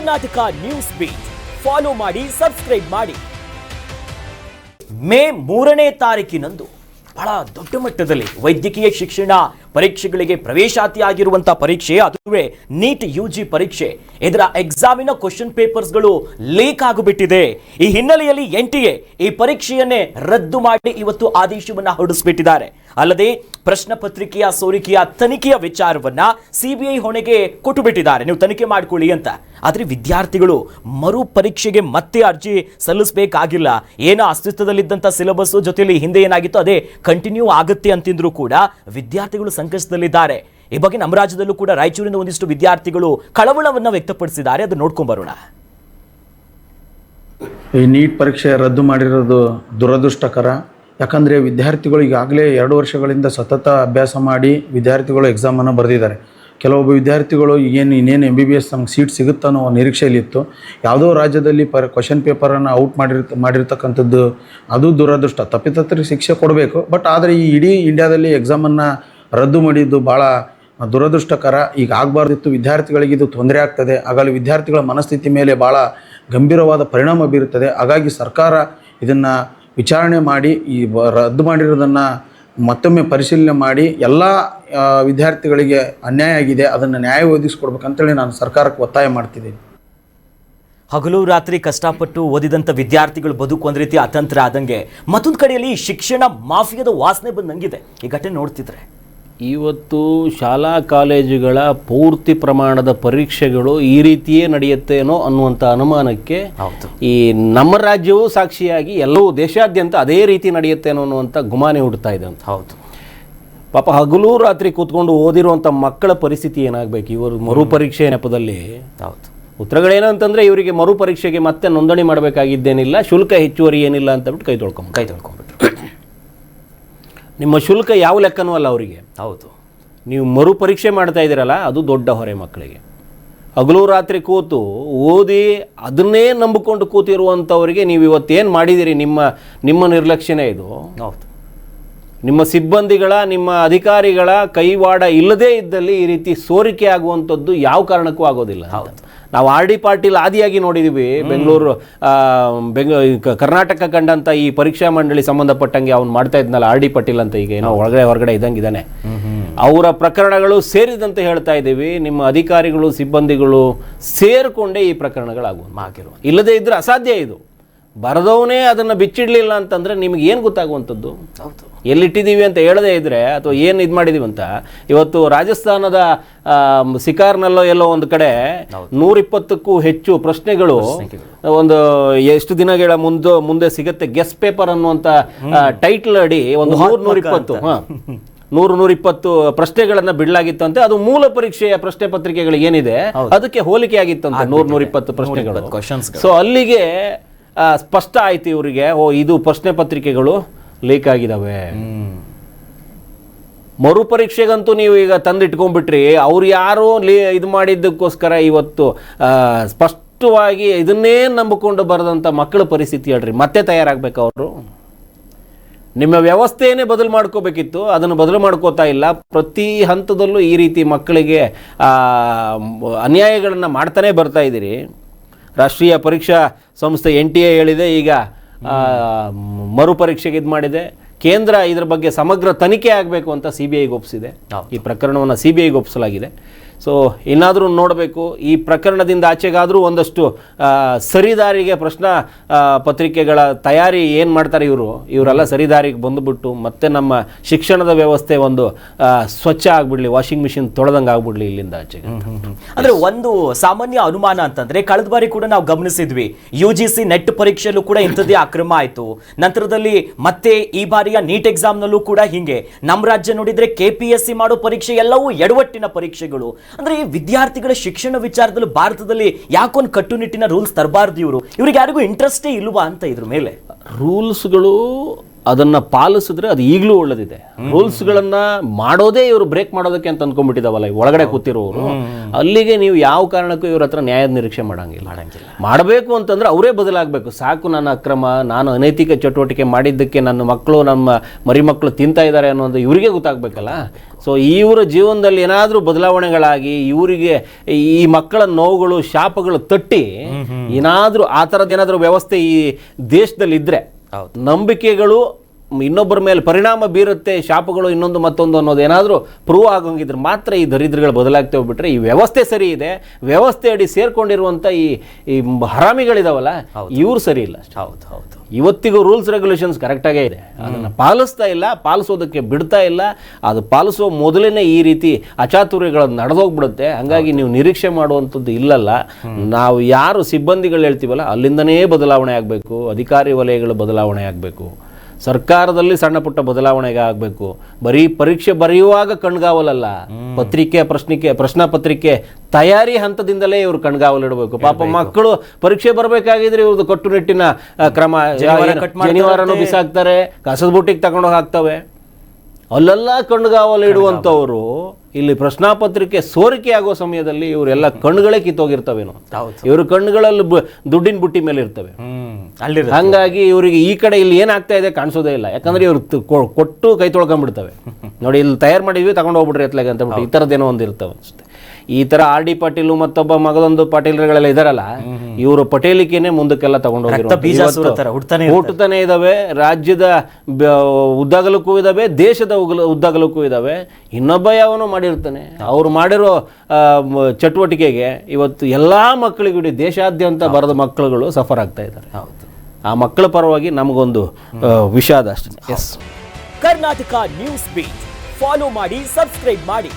Karnataka news beet follow ಮಾಡಿ, subscribe ಮಾಡಿ. ಮೇ 3ನೇ ತಾರೀಕಿನಂದು ಬಹಳ ದೊಡ್ಡ ಮಟ್ಟದಲ್ಲಿ ವೈದ್ಯಕೀಯ ಶಿಕ್ಷಣ ಪರೀಕ್ಷೆಗಳಿಗೆ ಪ್ರವೇಶಾತಿಯಾಗಿರುವಂತಹ ಪರೀಕ್ಷೆ, ಅದುವೇ ನೀಟ್ ಯುಜಿ ಪರೀಕ್ಷೆ. ಇದರ ಎಕ್ಸಾಮಿನ ಕ್ವಶನ್ ಪೇಪರ್ಸ್ಗಳು ಲೀಕ್ ಆಗಿಬಿಟ್ಟಿದೆ. ಈ ಹಿನ್ನೆಲೆಯಲ್ಲಿ NTA ಈ ಪರೀಕ್ಷೆಯನ್ನೇ ರದ್ದು ಮಾಡಿ ಇವತ್ತು ಆದೇಶವನ್ನ ಹೊರಡಿಸಿಬಿಟ್ಟಿದ್ದಾರೆ. ಅಲ್ಲದೆ ಪ್ರಶ್ನೆ ಪತ್ರಿಕೆಯ ಸೋರಿಕೆಯ ತನಿಖೆಯ ವಿಚಾರವನ್ನ CBI ಹೊಣೆಗೆ ಕೊಟ್ಟು ಬಿಟ್ಟಿದ್ದಾರೆ, ನೀವು ತನಿಖೆ ಮಾಡಿಕೊಳ್ಳಿ ಅಂತ. ಆದರೆ ವಿದ್ಯಾರ್ಥಿಗಳು ಮರು ಪರೀಕ್ಷೆಗೆ ಮತ್ತೆ ಅರ್ಜಿ ಸಲ್ಲಿಸಬೇಕಾಗಿಲ್ಲ. ಏನೋ ಅಸ್ತಿತ್ವದಲ್ಲಿದ್ದಂಥ ಸಿಲೆಬಸ್ ಜೊತೆಯಲ್ಲಿ ಹಿಂದೆ ಏನಾಗಿತ್ತು ಅದೇ ಕಂಟಿನ್ಯೂ ಆಗುತ್ತೆ ಅಂತಿದ್ರು ಕೂಡ ವಿದ್ಯಾರ್ಥಿಗಳು ಸಂಕಷ್ಟದಲ್ಲಿದ್ದಾರೆ. ಈ ಬಗ್ಗೆ ನಮ್ಮ ರಾಜ್ಯದಲ್ಲೂ ಕೂಡ ರಾಯಚೂರಿನ ಒಂದಿಷ್ಟು ವಿದ್ಯಾರ್ಥಿಗಳು ಕಳವಳವನ್ನು ವ್ಯಕ್ತಪಡಿಸಿದ್ದಾರೆ. ಅದು ನೋಡ್ಕೊಂಡ್ ಬರೋಣ. ಈ ನೀಟ್ ಪರೀಕ್ಷೆ ರದ್ದು ಮಾಡಿರೋದು ದುರದೃಷ್ಟಕರ. ಯಾಕಂದರೆ ವಿದ್ಯಾರ್ಥಿಗಳು ಈಗಾಗಲೇ 2 ವರ್ಷಗಳಿಂದ ಸತತ ಅಭ್ಯಾಸ ಮಾಡಿ ವಿದ್ಯಾರ್ಥಿಗಳು ಎಕ್ಸಾಮನ್ನು ಬರೆದಿದ್ದಾರೆ. ಕೆಲವೊಬ್ಬ ವಿದ್ಯಾರ್ಥಿಗಳು ಇನ್ನೇನು MBBS ನಮ್ಗೆ ಸೀಟ್ ಸಿಗುತ್ತೋ ಅನ್ನೋ ನಿರೀಕ್ಷೆಯಲ್ಲಿತ್ತು. ಯಾವುದೋ ರಾಜ್ಯದಲ್ಲಿ ಕ್ವಶನ್ ಪೇಪರನ್ನು ಔಟ್ ಮಾಡಿರ್ತಕ್ಕಂಥದ್ದು ಅದು ದುರದೃಷ್ಟ. ತಪ್ಪಿತಸ್ಥರಿಗೆ ಶಿಕ್ಷೆ ಕೊಡಬೇಕು, ಬಟ್ ಆದರೆ ಈ ಇಡೀ ಇಂಡಿಯಾದಲ್ಲಿ ಎಕ್ಸಾಮನ್ನು ರದ್ದು ಮಾಡಿದ್ದು ಭಾಳ ದುರದೃಷ್ಟಕರ. ಈಗ ಆಗಬಾರ್ದಿತ್ತು. ವಿದ್ಯಾರ್ಥಿಗಳಿಗೆ ಇದು ತೊಂದರೆ ಆಗ್ತದೆ. ಹಾಗಾಗಿ ವಿದ್ಯಾರ್ಥಿಗಳ ಮನಸ್ಥಿತಿ ಮೇಲೆ ಭಾಳ ಗಂಭೀರವಾದ ಪರಿಣಾಮ ಬೀರುತ್ತದೆ. ಹಾಗಾಗಿ ಸರ್ಕಾರ ಇದನ್ನು ವಿಚಾರಣೆ ಮಾಡಿ ಈ ರದ್ದು ಮಾಡಿರೋದನ್ನು ಮತ್ತೊಮ್ಮೆ ಪರಿಶೀಲನೆ ಮಾಡಿ ಎಲ್ಲ ವಿದ್ಯಾರ್ಥಿಗಳಿಗೆ ಅನ್ಯಾಯ ಆಗಿದೆ, ಅದನ್ನು ನ್ಯಾಯ ಒದಗಿಸ್ಕೊಡ್ಬೇಕಂತೇಳಿ ನಾನು ಸರ್ಕಾರಕ್ಕೆ ಒತ್ತಾಯ ಮಾಡ್ತಿದ್ದೀನಿ. ಹಗಲು ರಾತ್ರಿ ಕಷ್ಟಪಟ್ಟು ಓದಿದಂಥ ವಿದ್ಯಾರ್ಥಿಗಳು ಬದುಕು ಒಂದು ರೀತಿ ಅತಂತ್ರ ಆದಂಗೆ, ಮತ್ತೊಂದು ಕಡೆಯಲ್ಲಿ ಶಿಕ್ಷಣ ಮಾಫಿಯಾದ ವಾಸನೆ ಬಂದಂಗಿದೆ ಈ ಘಟನೆ ನೋಡ್ತಿದ್ರೆ. ಇವತ್ತು ಶಾಲಾ ಕಾಲೇಜುಗಳ ಪೂರ್ತಿ ಪ್ರಮಾಣದ ಪರೀಕ್ಷೆಗಳು ಈ ರೀತಿಯೇ ನಡೆಯುತ್ತೇನೋ ಅನ್ನುವಂಥ ಅನುಮಾನಕ್ಕೆ ಈ ನಮ್ಮ ರಾಜ್ಯವೂ ಸಾಕ್ಷಿಯಾಗಿ ಎಲ್ಲವೂ ದೇಶಾದ್ಯಂತ ಅದೇ ರೀತಿ ನಡೆಯುತ್ತೇನೋ ಅನ್ನುವಂಥ ಗುಮಾನೆ ಹುಡ್ತಾ ಇದೆ ಅಂತ. ಹೌದು, ಪಾಪ ಹಗಲು ರಾತ್ರಿ ಕೂತ್ಕೊಂಡು ಓದಿರುವಂಥ ಮಕ್ಕಳ ಪರಿಸ್ಥಿತಿ ಏನಾಗಬೇಕು ಇವರು ಮರುಪರೀಕ್ಷೆ ನೆಪದಲ್ಲಿ. ಹೌದು, ಉತ್ತರಗಳೇನಂತಂದರೆ ಇವರಿಗೆ ಮರುಪರೀಕ್ಷೆಗೆ ಮತ್ತೆ ನೋಂದಣಿ ಮಾಡಬೇಕಾಗಿದ್ದೇನಿಲ್ಲ, ಶುಲ್ಕ ಹೆಚ್ಚುವರಿ ಏನಿಲ್ಲ ಅಂತಬಿಟ್ಟು ಕೈ ತೊಳ್ಕೊಂಬಿಟ್ರು. ನಿಮ್ಮ ಶುಲ್ಕ ಯಾವ ಲೆಕ್ಕನೂ ಅಲ್ಲ ಅವರಿಗೆ. ಹೌದು, ನೀವು ಮರುಪರೀಕ್ಷೆ ಮಾಡ್ತಾ ಇದ್ದೀರಲ್ಲ ಅದು ದೊಡ್ಡ ಹೊರೆ ಮಕ್ಕಳಿಗೆ. ಹಗಲು ರಾತ್ರಿ ಕೂತು ಓದಿ ಅದನ್ನೇ ನಂಬಿಕೊಂಡು ಕೂತಿರುವಂಥವರಿಗೆ ನೀವು ಇವತ್ತೇನು ಮಾಡಿದ್ದೀರಿ, ನಿಮ್ಮ ನಿರ್ಲಕ್ಷ್ಯನೇ ಇದು. ಹೌದು, ನಿಮ್ಮ ಸಿಬ್ಬಂದಿಗಳ ನಿಮ್ಮ ಅಧಿಕಾರಿಗಳ ಕೈವಾಡ ಇಲ್ಲದೇ ಇದ್ದಲ್ಲಿ ಈ ರೀತಿ ಸೋರಿಕೆ ಆಗುವಂಥದ್ದು ಯಾವ ಕಾರಣಕ್ಕೂ ಆಗೋದಿಲ್ಲ. ನಾವು RD ಪಾಟೀಲ್ ಆದಿಯಾಗಿ ನೋಡಿದ್ದೀವಿ. ಕರ್ನಾಟಕ ಕಂಡಂಥ ಈ ಪರೀಕ್ಷಾ ಮಂಡಳಿ ಸಂಬಂಧಪಟ್ಟಂಗೆ ಅವ್ನು ಮಾಡ್ತಾ ಇದ್ನಲ್ಲ RD ಪಾಟೀಲ್ ಅಂತ, ಈಗ ಏನೋ ಹೊರಗಡೆ ಇದ್ದಂಗಿದ್ದಾನೆ. ಅವರ ಪ್ರಕರಣಗಳು ಸೇರಿದಂತೆ ಹೇಳ್ತಾ ಇದ್ದೀವಿ. ನಿಮ್ಮ ಅಧಿಕಾರಿಗಳು ಸಿಬ್ಬಂದಿಗಳು ಸೇರಿಕೊಂಡೇ ಈ ಪ್ರಕರಣಗಳಾಗಿರುವ, ಇಲ್ಲದೇ ಇದ್ರೆ ಅಸಾಧ್ಯ ಇದು. ಬರೆದವನೇ ಅದನ್ನು ಬಿಚ್ಚಿಡಲಿಲ್ಲ ಅಂತಂದರೆ ನಿಮಗೆ ಏನು ಗೊತ್ತಾಗುವಂಥದ್ದು? ಹೌದು, ಎಲ್ಲಿಟ್ಟಿದ್ದೀವಿ ಅಂತ ಹೇಳದೇ ಇದ್ದರೆ ಅಥವಾ ಏನು ಇದು ಮಾಡಿದ್ದೀವಿ ಅಂತ. ಇವತ್ತು ರಾಜಸ್ಥಾನದ ಸಿಕಾರ್ನಲ್ಲೋ ಎಲ್ಲೋ ಒಂದು ಕಡೆ 120ಕ್ಕೂ ಹೆಚ್ಚು ಪ್ರಶ್ನೆಗಳು ಒಂದು ಎಷ್ಟು ದಿನಗಳ ಮುಂದೆ ಸಿಗುತ್ತೆ ಗೆಸ್ ಪೇಪರ್ ಅನ್ನುವಂಥ ಟೈಟಲ್ ಅಡಿ ಒಂದು 120 ಪ್ರಶ್ನೆಗಳನ್ನ ಬಿಡಲಾಗಿತ್ತಂತೆ. ಅದು ಮೂಲ ಪರೀಕ್ಷೆಯ ಪ್ರಶ್ನೆ ಪತ್ರಿಕೆಗಳು ಏನಿದೆ ಅದಕ್ಕೆ ಹೋಲಿಕೆ ಆಗಿತ್ತಂತೆ 120 ಪ್ರಶ್ನೆಗಳು. ಸೊ ಅಲ್ಲಿಗೆ ಸ್ಪಷ್ಟ ಆಯ್ತು ಇವರಿಗೆ, ಇದು ಪ್ರಶ್ನೆ ಪತ್ರಿಕೆಗಳು ಲೀಕ್ ಆಗಿದಾವೆ. ಮರುಪರೀಕ್ಷೆಗಂತೂ ನೀವು ಈಗ ತಂದಿಟ್ಕೊಂಡ್ಬಿಟ್ರಿ. ಅವ್ರು ಯಾರೋ ಇದು ಮಾಡಿದ್ದಕ್ಕೋಸ್ಕರ ಇವತ್ತು ಸ್ಪಷ್ಟವಾಗಿ ಇದನ್ನೇ ನಂಬಿಕೊಂಡು ಬರೆದಂಥ ಮಕ್ಕಳ ಪರಿಸ್ಥಿತಿ ಹೇಳ್ರಿ, ಮತ್ತೆ ತಯಾರಾಗಬೇಕು ಅವರು. ನಿಮ್ಮ ವ್ಯವಸ್ಥೆಯೇ ಬದಲು ಮಾಡ್ಕೋಬೇಕಿತ್ತು, ಅದನ್ನು ಬದಲು ಮಾಡ್ಕೋತಾ ಇಲ್ಲ. ಪ್ರತಿ ಹಂತದಲ್ಲೂ ಈ ರೀತಿ ಮಕ್ಕಳಿಗೆ ಅನ್ಯಾಯಗಳನ್ನು ಮಾಡ್ತಾನೆ ಬರ್ತಾ ಇದ್ದೀರಿ. ರಾಷ್ಟ್ರೀಯ ಪರೀಕ್ಷಾ ಸಂಸ್ಥೆ NTA ಹೇಳಿದೆ, ಈಗ ಮರುಪರೀಕ್ಷೆಗೆ ಇದು ಮಾಡಿದೆ. ಕೇಂದ್ರ ಇದರ ಬಗ್ಗೆ ಸಮಗ್ರ ತನಿಖೆ ಆಗಬೇಕು ಅಂತ CBIಗೆ ಒಪ್ಪಿಸಿದೆ. ಈ ಪ್ರಕರಣವನ್ನು CBIಗೆ ಒಪ್ಪಿಸಲಾಗಿದೆ. ಸೊ ಇನ್ನಾದರೂ ನೋಡಬೇಕು, ಈ ಪ್ರಕರಣದಿಂದ ಆಚೆಗಾದರೂ ಒಂದಷ್ಟು ಸರಿದಾರಿಗೆ ಪ್ರಶ್ನಾ ಪತ್ರಿಕೆಗಳ ತಯಾರಿ ಏನು ಮಾಡ್ತಾರೆ ಇವರೆಲ್ಲ ಸರಿದಾರಿಗೆ ಬಂದುಬಿಟ್ಟು ಮತ್ತೆ ನಮ್ಮ ಶಿಕ್ಷಣದ ವ್ಯವಸ್ಥೆ ಒಂದು ಸ್ವಚ್ಛ ಆಗಿಬಿಡ್ಲಿ, ವಾಷಿಂಗ್ ಮಿಷಿನ್ ತೊಳೆದಂಗೆ ಆಗ್ಬಿಡ್ಲಿ ಇಲ್ಲಿಂದ ಆಚೆಗೆ. ಅಂದರೆ ಒಂದು ಸಾಮಾನ್ಯ ಅನುಮಾನ ಅಂತಂದರೆ, ಕಳೆದ ಬಾರಿ ಕೂಡ ನಾವು ಗಮನಿಸಿದ್ವಿ UGC ನೆಟ್ ಪರೀಕ್ಷೆಯಲ್ಲೂ ಕೂಡ ಇಂಥದ್ದೇ ಅಕ್ರಮ ಆಯಿತು. ನಂತರದಲ್ಲಿ ಮತ್ತೆ ಈ ಬಾರಿಯ ನೀಟ್ ಎಕ್ಸಾಮ್ನಲ್ಲೂ ಕೂಡ ಹಿಂಗೆ. ನಮ್ಮ ರಾಜ್ಯ ನೋಡಿದರೆ KPSC ಮಾಡೋ ಪರೀಕ್ಷೆ ಎಲ್ಲವೂ ಎಡವಟ್ಟಿನ ಪರೀಕ್ಷೆಗಳು. ಅಂದ್ರೆ ಈ ವಿದ್ಯಾರ್ಥಿಗಳ ಶಿಕ್ಷಣ ವಿಚಾರದಲ್ಲಿ ಭಾರತದಲ್ಲಿ ಯಾಕೊಂದು ಕಟ್ಟುನಿಟ್ಟಿನ ರೂಲ್ಸ್ ತರಬಾರ್ದು, ಇವ್ರಿಗೆ ಯಾರಿಗೂ ಇಂಟ್ರೆಸ್ಟೇ ಇಲ್ವಾ ಅಂತ ಇದ್ರ ಮೇಲೆ? ರೂಲ್ಸ್ಗಳು ಅದನ್ನು ಪಾಲಿಸಿದ್ರೆ ಅದು ಈಗಲೂ ಒಳ್ಳೆದಿದೆ. ರೂಲ್ಸ್ಗಳನ್ನು ಮಾಡೋದೇ ಇವರು ಬ್ರೇಕ್ ಮಾಡೋದಕ್ಕೆ ಅಂತ ಅಂದ್ಕೊಂಡ್ಬಿಟ್ಟಿದಾವಲ್ಲ ಈ ಒಳಗಡೆ ಕೂತಿರೋರು, ಅಲ್ಲಿಗೆ ನೀವು ಯಾವ ಕಾರಣಕ್ಕೂ ಇವ್ರ ಹತ್ರ ನ್ಯಾಯದ ನಿರೀಕ್ಷೆ ಮಾಡಂಗಿಲ್ಲ. ಮಾಡಬೇಕು ಅಂತಂದ್ರೆ ಅವರೇ ಬದಲಾಗಬೇಕು. ಸಾಕು ನನ್ನ ಅಕ್ರಮ, ನಾನು ಅನೈತಿಕ ಚಟುವಟಿಕೆ ಮಾಡಿದ್ದಕ್ಕೆ ನನ್ನ ಮಕ್ಕಳು, ನಮ್ಮ ಮರಿ ಮಕ್ಕಳು ತಿಂತಾ ಇದ್ದಾರೆ ಅನ್ನೋದು ಇವರಿಗೆ ಗೊತ್ತಾಗಬೇಕಲ್ಲ. ಸೊ ಇವರ ಜೀವನದಲ್ಲಿ ಏನಾದರೂ ಬದಲಾವಣೆಗಳಾಗಿ ಇವರಿಗೆ ಈ ಮಕ್ಕಳ ನೋವುಗಳು, ಶಾಪಗಳು ತಟ್ಟಿ ಏನಾದರೂ ಆ ಥರದ್ದು ಏನಾದರೂ ವ್ಯವಸ್ಥೆ ಈ ದೇಶದಲ್ಲಿ ಇದ್ದರೆ, ನಂಬಿಕೆಗಳು ಇನ್ನೊಬ್ಬರ ಮೇಲೆ ಪರಿಣಾಮ ಬೀರುತ್ತೆ, ಶಾಪಗಳು ಇನ್ನೊಂದು ಮತ್ತೊಂದು ಅನ್ನೋದು ಏನಾದರೂ ಪ್ರೂವ್ ಆಗೋಂಗಿದ್ರೆ ಮಾತ್ರ ಈ ದರಿದ್ರಗಳು ಬದಲಾಗ್ತಾ ಹೋಗ್ಬಿಟ್ರೆ ಈ ವ್ಯವಸ್ಥೆ ಸರಿ ಇದೆ, ವ್ಯವಸ್ಥೆ ಅಡಿ ಸೇರ್ಕೊಂಡಿರುವಂಥ ಈ ಹರಾಮಿಗಳಿದಾವಲ್ಲ ಇವ್ರು ಸರಿ ಇಲ್ಲ. ಹೌದು ಹೌದು, ಇವತ್ತಿಗೂ ರೂಲ್ಸ್ ರೆಗ್ಯುಲೇಷನ್ಸ್ ಕರೆಕ್ಟಾಗೇ ಇದೆ, ಅದನ್ನು ಪಾಲಿಸ್ತಾ ಇಲ್ಲ, ಪಾಲಿಸೋದಕ್ಕೆ ಬಿಡ್ತಾ ಇಲ್ಲ. ಅದು ಪಾಲಿಸೋ ಮೊದಲೇ ಈ ರೀತಿ ಅಚಾತುರ್ಯಗಳನ್ನು ನಡೆದೋಗ್ಬಿಡುತ್ತೆ. ಹಂಗಾಗಿ ನೀವು ನಿರೀಕ್ಷೆ ಮಾಡುವಂಥದ್ದು ಇಲ್ಲಲ್ಲ. ನಾವು ಯಾರು ಸಿಬ್ಬಂದಿಗಳು ಹೇಳ್ತೀವಲ್ಲ ಅಲ್ಲಿಂದನೇ ಬದಲಾವಣೆ ಆಗಬೇಕು, ಅಧಿಕಾರಿ ವಲಯಗಳು ಬದಲಾವಣೆ ಆಗಬೇಕು, ಸರ್ಕಾರದಲ್ಲಿ ಸಣ್ಣ ಪುಟ್ಟ ಬದಲಾವಣೆಗೆ ಆಗಬೇಕು. ಬರೀ ಪರೀಕ್ಷೆ ಬರೆಯುವಾಗ ಕಣ್ಗಾವಲಲ್ಲ, ಪ್ರಶ್ನಾ ಪತ್ರಿಕೆ ತಯಾರಿ ಹಂತದಿಂದಲೇ ಇವರು ಕಣ್ಗಾವಲಿಡಬೇಕು. ಪಾಪ ಮಕ್ಕಳು ಪರೀಕ್ಷೆ ಬರಬೇಕಾಗಿದ್ರೆ ಇವ್ರದ್ದು ಕಟ್ಟುನಿಟ್ಟಿನ ಕ್ರಮ, ಶನಿವಾರನೂ ಬಿಸಾಕ್ತಾರೆ, ಕಸದ ಬುಟ್ಟಿಗೆ ತಗೊಂಡೋಗಿ ಹಾಕ್ತವೆ, ಅಲ್ಲೆಲ್ಲ ಕಣ್ಗಾವಲಿಡುವಂಥವ್ರು ಇಲ್ಲಿ ಪ್ರಶ್ನಾ ಪತ್ರಿಕೆ ಸೋರಿಕೆ ಆಗೋ ಸಮಯದಲ್ಲಿ ಇವರೆಲ್ಲ ಕಣ್ಣುಗಳೇ ಕಿತ್ತೋಗಿರ್ತವೇನೋ, ಇವ್ರ ಕಣ್ಣುಗಳಲ್ಲಿ ದುಡ್ಡಿನ ಬುಟ್ಟಿ ಮೇಲೆ ಇರ್ತವೆ. ಹಂಗಾಗಿ ಇವರಿಗೆ ಈ ಕಡೆ ಇಲ್ಲಿ ಏನಾಗ್ತಾ ಇದೆ ಕಾಣಿಸೋದೇ ಇಲ್ಲ. ಯಾಕಂದ್ರೆ ಇವ್ರು ಕೊಟ್ಟು ಕೈ ತೊಳ್ಕೊಂಡ್ಬಿಡ್ತವೆ. ನೋಡಿ ಇಲ್ಲಿ ತಯಾರು ಮಾಡಿದ್ವಿ ತಗೊಂಡು ಹೋಗ್ಬಿಡ್ರಿ ಎತ್ಲಾಗ ಅಂತ ಬಿಟ್ಟು ಈ ಥರದ್ದೇನೋ ಒಂದು ಇರ್ತವೆ ಅಷ್ಟೇ. ಈ ಥರ ಆರ್ ಡಿ ಪಾಟೀಲು ಮತ್ತೊಬ್ಬ ಮಗದೊಂದು ಪಾಟೀಲ್ಗಳೆಲ್ಲ ಇದಾರಲ್ಲ, ಇವರು ಪಟೇಲಿಕೆನೆ ಮುಂದಕ್ಕೆಲ್ಲ ತಗೊಂಡೋಗಿರೋ ಹುಟ್ಟುತ್ತಾನೆ ಇದಾವೆ. ರಾಜ್ಯದ ಉದ್ದಾಗಲಕ್ಕೂ ಇದಾವೆ, ದೇಶದ ಉದ್ದಾಗಲಕ್ಕೂ ಇದಾವೆ. ಇನ್ನೊಬ್ಬ ಯಾವನೋ ಮಾಡಿರ್ತಾನೆ. ಅವ್ರು ಮಾಡಿರೋ ಚಟುವಟಿಕೆಗೆ ಇವತ್ತು ಎಲ್ಲ ಮಕ್ಕಳಿಗೂ ಇಡೀ ದೇಶಾದ್ಯಂತ ಬರದ ಮಕ್ಕಳುಗಳು ಸಫರ್ ಆಗ್ತಾ ಇದ್ದಾರೆ. ಹೌದು, ಆ ಮಕ್ಕಳ ಪರವಾಗಿ ನಮಗೊಂದು ವಿಷಾದ ಅಷ್ಟೇ. ಕರ್ನಾಟಕ ನ್ಯೂಸ್ ಬೀಟ್ ಫಾಲೋ ಮಾಡಿ, ಸಬ್ಸ್ಕ್ರೈಬ್ ಮಾಡಿ.